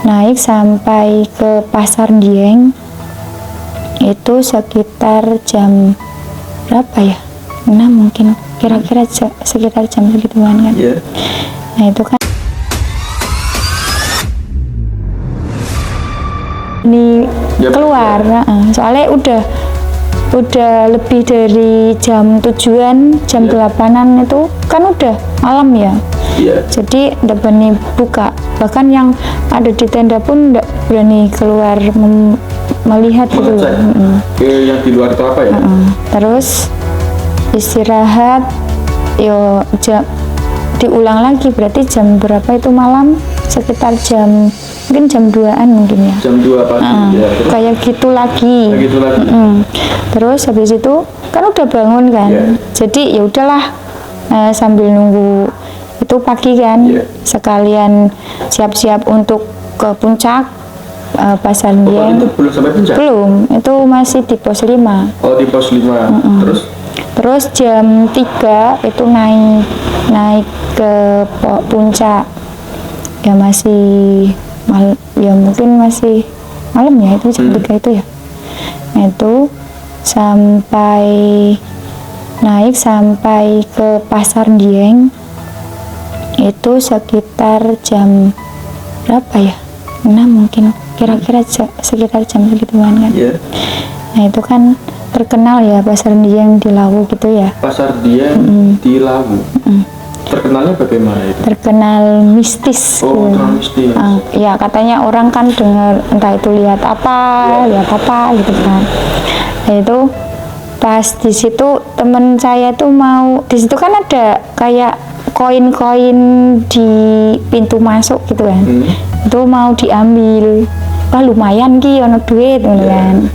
naik sampai ke Pasar Dieng itu sekitar jam berapa ya? 6 mungkin, kira-kira sekitar jam segituan kan. Nah itu kan ini keluar, soalnya udah lebih dari jam tujuan, jam 8-an itu kan udah malam ya. Jadi tidak berani buka, bahkan yang ada di tenda pun tidak berani keluar melihat gitu. Yang di luar itu apa ya? Terus istirahat, diulang lagi, berarti jam berapa itu malam? Sekitar mungkin jam 2-an mungkin ya. Jam 2 pagi ya. Kayak gitu lagi. Terus habis itu kan udah bangun kan. Jadi ya udahlah, sambil nunggu itu pagi kan, sekalian siap-siap untuk ke puncak Pasar Dieng. Itu belum sampai puncak? Belum, itu masih di pos 5. Oh, di pos 5. Terus jam 3 itu naik ke puncak. Ya masih mungkin masih malam ya, itu jam 3 itu ya. Nah, itu naik sampai ke Pasar Dieng itu sekitar jam berapa ya? 6 mungkin, kira-kira sekitar jam segituan kan. Nah itu kan terkenal ya Pasar Dieng di Lawu gitu ya. Pasar Dieng di Lawu. Terkenalnya bagaimana itu? Terkenal mistis. Mistis. Ya katanya orang kan dengar entah itu lihat apa gitu kan. Nah itu pas di situ temen saya tuh mau, di situ kan ada kayak koin-koin di pintu masuk gitu kan. Itu mau diambil, wah lumayan ki ono duit gitu kan.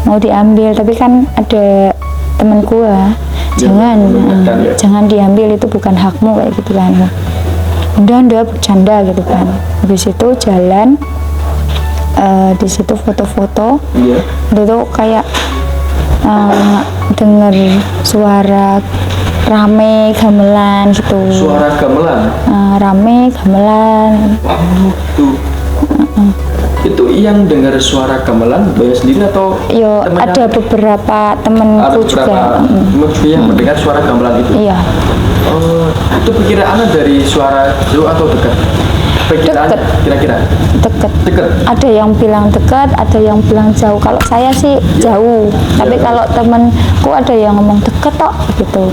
Mau diambil, tapi kan ada temen gua, jangan diambil, itu bukan hakmu kayak gitu kan. Udah bercanda gitu kan. Habis itu jalan, di situ foto-foto. Itu kayak denger suara rame gamelan gitu. Suara gamelan? Rame gamelan. Itu yang dengar suara gamelan Mbak sendiri atau ada beberapa temenku juga yang mendengar suara gamelan itu? Iya. Itu perkiraan dari suara jauh atau dekat? Dekat. Kira-kira? Dekat. Ada yang bilang dekat, ada yang bilang jauh. Kalau saya sih jauh, tapi kalau temenku ada yang ngomong deket tok gitu.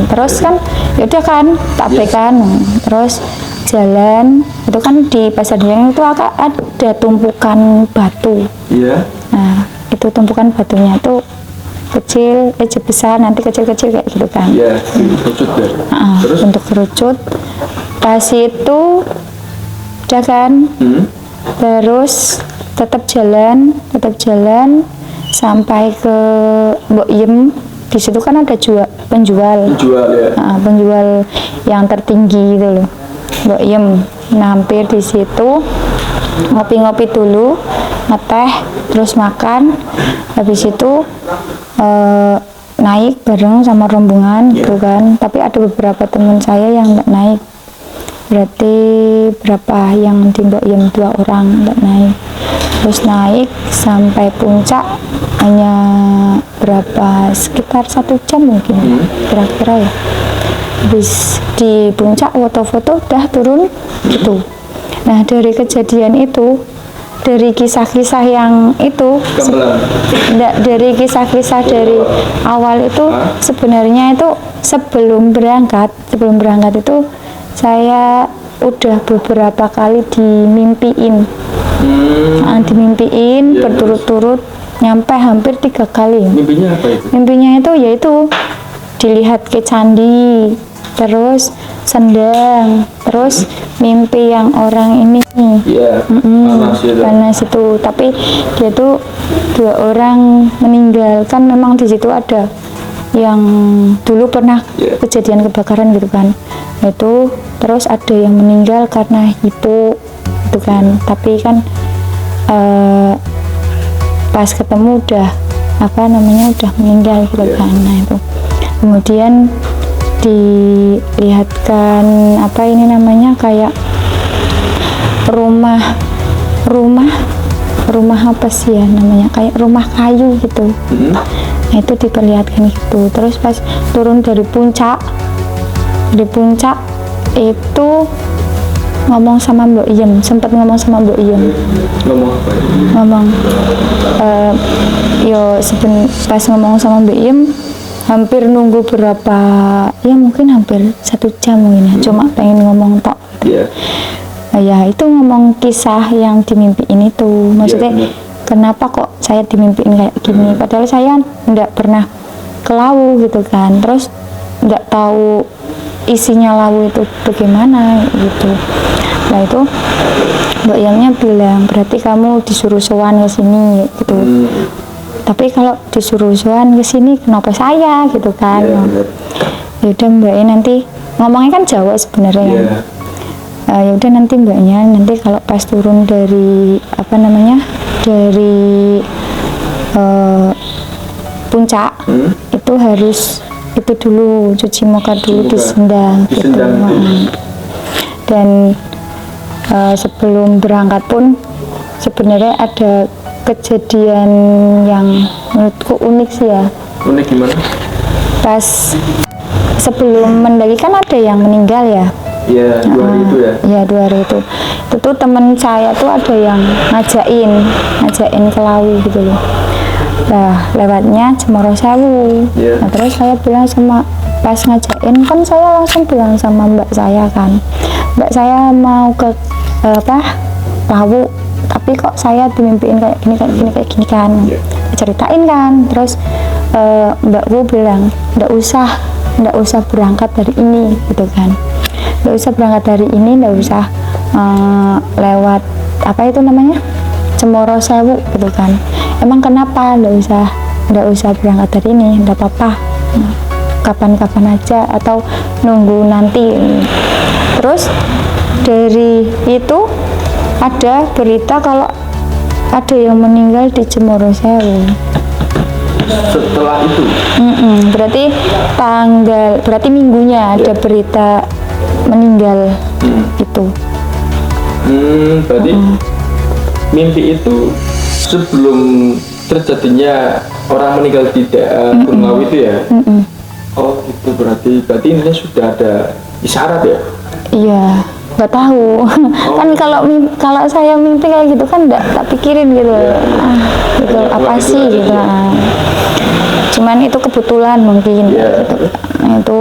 Terus kan yaudah kan tak pekan. Terus jalan itu kan di Pasar Dieng itu ada tumpukan batu. Nah itu tumpukan batunya itu kecil, besar, nanti kecil-kecil kayak gitu kan. Kerucut ya. Terus untuk kerucut pas itu udah kan. Terus tetap jalan sampai ke Mbok Yem. Di situ kan ada penjual penjual yang tertinggi gitu loh, Mbok Yem. Hampir di situ ngopi-ngopi dulu, ngeteh, terus makan. Habis itu naik bareng sama rombongan gitu kan. Tapi ada beberapa teman saya yang nggak naik. Berarti berapa yang di Mbok Yem, 2 orang nggak naik. Terus naik sampai puncak hanya sekitar 1 jam mungkin kira-kira ya. Habis di puncak foto-foto udah turun gitu. Nah dari kejadian itu, dari kisah-kisah yang itu, dari kisah-kisah dari awal itu, sebenarnya itu sebelum berangkat itu saya udah beberapa kali dimimpiin, berturut-turut nyampe hampir 3 kali. Mimpinya apa itu? Mimpinya itu yaitu dilihat ke candi, terus sendang, terus mimpi yang orang ini panas itu, tapi dia tuh 2 orang meninggal kan. Memang di situ ada yang dulu pernah kejadian kebakaran gitu kan. Itu terus ada yang meninggal karena hipo gitu kan. Tapi kan pas ketemu udah udah meninggal gitu kan. Nah itu kemudian dilihatkan kayak rumah apa sih ya namanya, kayak rumah kayu gitu. Nah, itu diperlihatkan gitu. Terus pas turun dari puncak itu ngomong sama Mbok Iem, sempat ngomong sama Mbok Iem. Ngomong apa? Ngomong pas ngomong sama Mbok Iem hampir nunggu berapa, ya mungkin hampir 1 jam mungkin ya, cuma pengen ngomong tok. Iya. Ya itu ngomong kisah yang dimimpiin itu, maksudnya kenapa kok saya dimimpiin kayak gini, padahal saya nggak pernah ke Lawu gitu kan, terus nggak tahu isinya Lawu itu bagaimana gitu. Nah itu Mbak Yangnya bilang berarti kamu disuruh sowan ke sini gitu. Tapi kalau disuruh sowan ke sini kenapa saya gitu kan? Ya udah Mbaknya nanti ngomongnya kan Jawa sebenarnya. Ya udah nanti Mbaknya nanti kalau pas turun dari dari puncak itu harus itu dulu cuci muka dulu di sendang gitu. Dan sebelum berangkat pun sebenarnya ada kejadian yang menurutku unik sih ya. Unik gimana? Pas sebelum mendaki kan ada yang meninggal ya. Iya, 2 hari itu ya. Iya, 2 hari itu. Itu tuh temen saya tuh ada yang ngajakin ke Lawu gitu loh. Nah, lewatnya Cemoro Sewu. Nah, terus saya bilang sama pas ngajakin kan saya langsung bilang sama mbak saya kan. Mbak saya mau ke Lawu, tapi kok saya dimimpiin kayak gini kan. Ceritain kan. Terus mbakku bilang, nggak usah berangkat dari ini gitu kan. Nggak usah berangkat dari ini, nggak usah lewat apa itu namanya Cemoro Sewu gitu kan. Emang kenapa nggak usah berangkat dari ini, nggak apa-apa, kapan-kapan aja atau nunggu nanti. Terus dari itu ada berita kalau ada yang meninggal di Cemoro Sewu. Setelah itu? Berarti minggunya ada berita meninggal itu. Berarti mimpi itu sebelum terjadinya orang meninggal di Gunung Lawu itu ya? Oh itu berarti ini sudah ada isyarat ya? Iya, nggak tahu. Kan kalau saya mimpi kayak gitu kan nggak tak pikirin gitu. Gitu apa sih gitu. Cuman itu kebetulan mungkin. Gitu. Nah, itu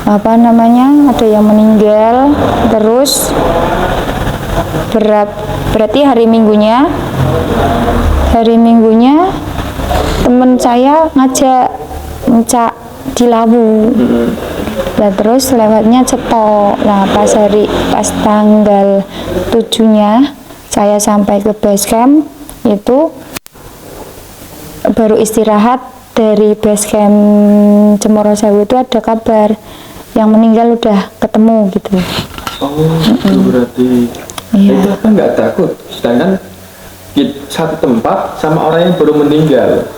ada yang meninggal, terus berarti hari minggunya temen saya ngajak di Lawu. Nah, terus lewatnya Cetok. Nah, pas tanggal 7-nya saya sampai ke base camp itu baru istirahat dari base camp Cemoro Sewu itu ada kabar yang meninggal udah ketemu gitu. Oh, itu berarti itu apa nggak takut? Sedangkan satu tempat sama orang yang baru meninggal.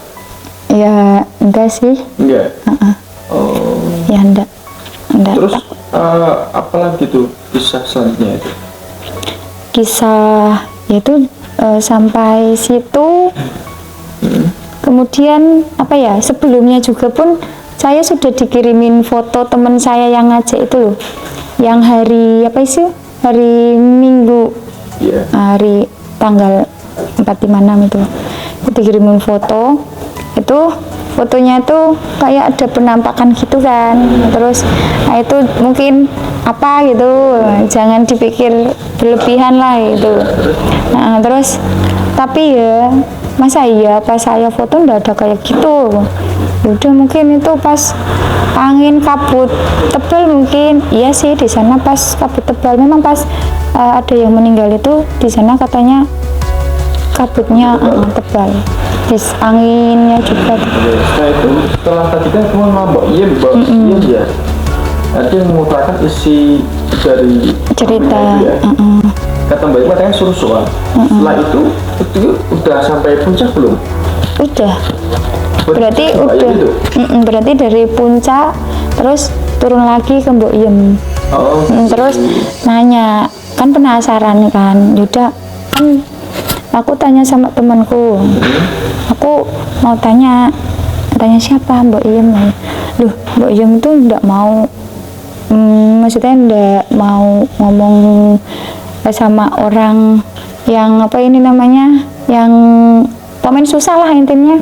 Ya enggak sih. Enggak. Oh. Ya enggak. Terus apalagi tuh kisah selanjutnya itu? Kisah yaitu sampai situ. Kemudian sebelumnya juga pun saya sudah dikirimin foto teman saya yang ngajak itu loh, yang hari Minggu, hari tanggal 456 itu dikirimin foto. Itu fotonya tuh kayak ada penampakan gitu kan. Terus itu mungkin apa gitu, jangan dipikir berlebihan lah gitu. Nah, terus tapi ya masa iya pas saya foto nggak ada kayak gitu. Udah mungkin itu pas angin kabut tebal mungkin. Iya sih di sana pas kabut tebal memang pas ada yang meninggal itu di sana katanya kabutnya tebal. Terus anginnya juga. Nah itu setelah tadi kan cuma Mbak Iem ya. Ada yang mengutarakan isi dari cerita. Kata Mbak Iem katanya suruh soal. Setelah itu udah sampai puncak belum? Udah. Berarti dari puncak terus turun lagi ke Mbok Iem. Oh, Terus nanya, kan penasaran kan, yaudah kan aku tanya sama temanku, aku mau tanya siapa Mbak Iem. Loh, Mbak Iem tuh nggak mau, maksudnya nggak mau ngomong sama orang yang apa ini namanya, yang komen susah lah intinya.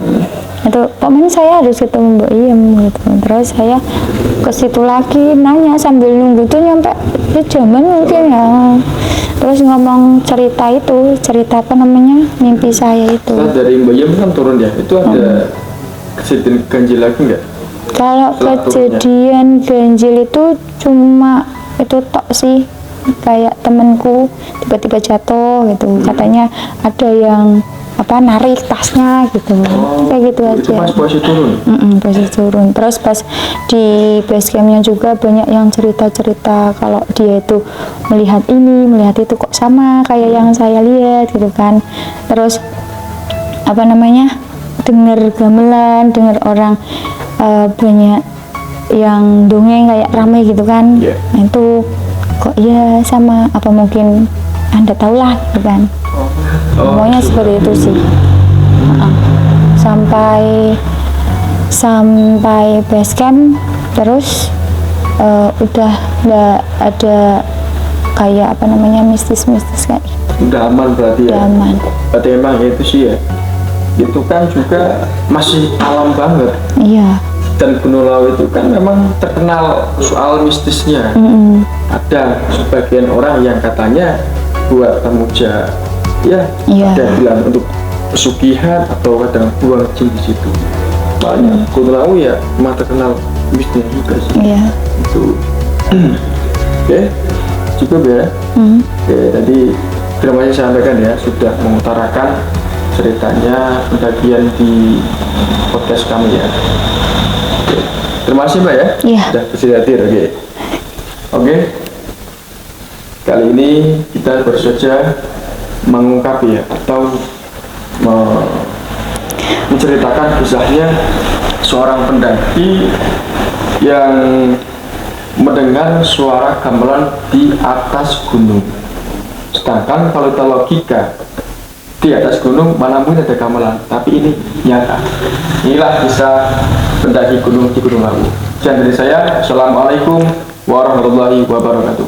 Itu komen saya harus ketemu Mbak Iem gitu. Terus saya ke situ lagi nanya sambil nunggu tuh nyampe jaman mungkin ya. Terus ngomong cerita itu, cerita apa namanya, mimpi saya itu. Setelah dari Mbak Iem kan turun ya, itu ada kejadian ganjil lagi nggak? Kalau Setelah kejadian ganjil itu cuma itu tok sih, kayak temenku tiba-tiba jatuh gitu, katanya ada yang apa narik tasnya gitu, kayak gitu Itu aja. pas posisi turun. Posisi turun. Terus pas di base campnya juga banyak yang cerita-cerita kalau dia itu melihat ini, melihat itu kok sama kayak yang saya lihat gitu kan. Terus apa namanya, dengar gamelan, dengar orang banyak yang dongeng kayak rame gitu kan. Iya. Nah, itu kok ya sama, apa mungkin Anda tahulah gitu kan. Pokoknya seperti itu sih. Sampai base camp, terus udah nggak ada kayak apa namanya mistis-mistis kayak gitu. Udah aman berarti ya. Udah aman. Berarti emang itu sih ya. Itu kan juga masih alam banget. Iya. Dan Gunung Lawu itu kan memang terkenal soal mistisnya. Ada sebagian orang yang katanya buat pemuja, ya Iya. ada yang bilang untuk pesugihan atau kadang buang jin di situ. Makanya Gunung Lawu ya memang terkenal mistisnya juga sih. Iya. Itu. Oke, cukup ya. Oke, tadi terima kasih saya sampaikan ya, sudah mengutarakan ceritanya pendakian di podcast kami ya. Oke. Terima kasih Mbak ya, Iya. sudah bersedia hadir. Oke. Kali ini kita baru saja mengungkap ya, atau menceritakan kisahnya seorang pendaki yang mendengar suara gamelan di atas gunung. Sedangkan kalau kita logika, di atas gunung mana mungkin ada gamelan, tapi ini nyata. Inilah kisah pendaki gunung di Gunung Lawu. Sekian dari saya. Assalamualaikum warahmatullahi wabarakatuh.